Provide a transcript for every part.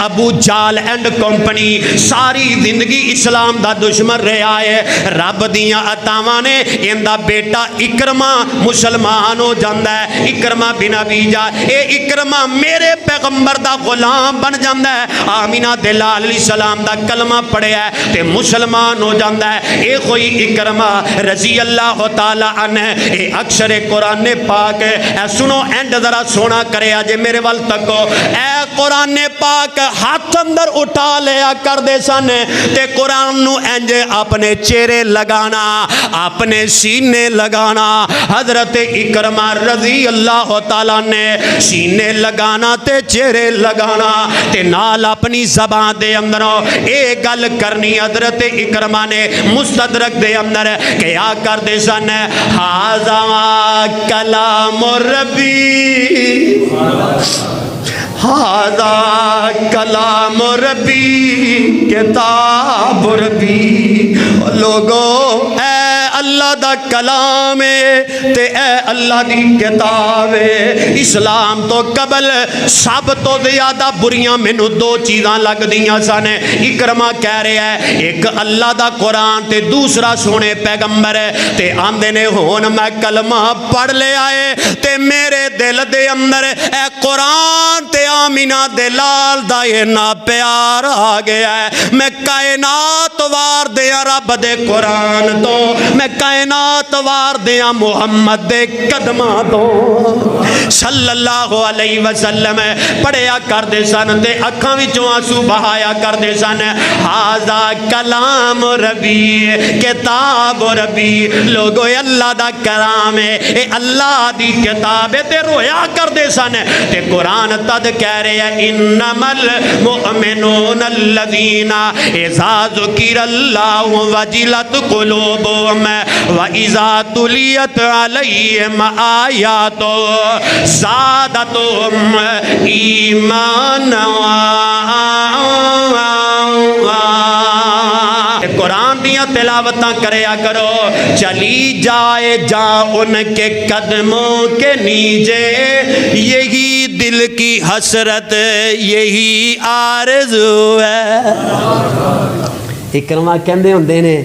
ابو جال and company ساری زندگی اسلام دا دشمن رہا ہے، رب دیاں عطاواں نے ایندا بیٹا اکرمہ مسلمان ہو جاندا ہے، اکرمہ بن ابی جہل، اے اکرمہ میرے پیغمبر دا غلام بن جاندا ہے، آمینہ دلال علیہ السلام دا کلمہ پڑھیا ہے تے مسلمان ہو جاندا ہے۔ اے کوئی اکرمہ رضی اللہ تعالی عنہ، اے اکثر قرآن پاک، اے سنو اینڈ ذرا سونا کرے آجے میرے وال تکو، اے قرآن پاک ہاتھ اندر اٹھا لیا کر دے سن تے قرآن نو انج اپنے چہرے لگانا، اپنے سینے لگانا۔ حضرت اکرمہ رضی اللہ تعالیٰ نے سینے لگانا تے چہرے لگانا تے نال اپنی زبان دے اندروں اے گل کرنی۔ حضرت اکرمہ نے مستدرک دے اندر کیا کر دے سن، ھذا کلام ربی، ھذا کلام ربی، کتاب ربی۔ لوگو اے اللہ دا کلام ہے تے اے اللہ دی کتاب ہے۔ اسلام تو قبل سب تو زیادہ بریاں مینوں دو چیزاں لگ دیاں سن۔ اکرمہ کہہ رہا ہے ایک اللہ دا قرآن تے دوسرا سونے پیغمبر ہے تے آندے نے ہون میں کلمہ پڑھ لے آئے تے میرے دل دے اندر اے قرآن تے آمینہ دلال دا یہ نا پیار آ گیا ہے۔ میں کائنات وار دیا رب دے قرآن تو، میں کائنات وار دیا محمد دے قدمہ تو صلی اللہ علیہ وسلم پڑھیا کر دے سن تے اکھاں وچوں آنسو بہایا کر دے سن۔ ھذا کلام ربی، کتاب ربی۔ لوگو اللہ دا کلام ہے، اے اللہ دی کتاب ہے تے رویا کر دے سن تے قرآن تد کہہ رہے ہیں انما المؤمنون الذین اذا ذکر اللہ وجلت قلوبهم وَإِذَا تُلِيَتْ عَلَيْهِمْ آيَاتُهُ زَادَتْهُمْ إِيمَانًا۔ قرآن دیا تلاوتاں کریا کرو، چلی جائے جہاں ان کے قدموں کے نیچے، یہی دل کی حسرت یہی آرزو ہے۔ اکرمہ کہندے ہوندے نے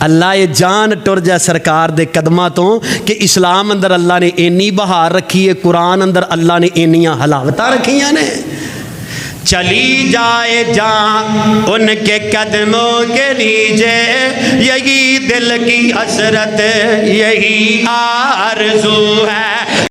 اللہ یہ جان ٹر جائے سرکار دے قدمہ تو کہ اسلام اندر اللہ نے اینی بہار رکھی ہے، قرآن اندر اللہ نے اینیاں حلاوتاں رکھیاں نے۔ چلی جائے جہاں ان کے قدموں کے نیچے، یہی دل کی حسرت یہی آرزو ہے۔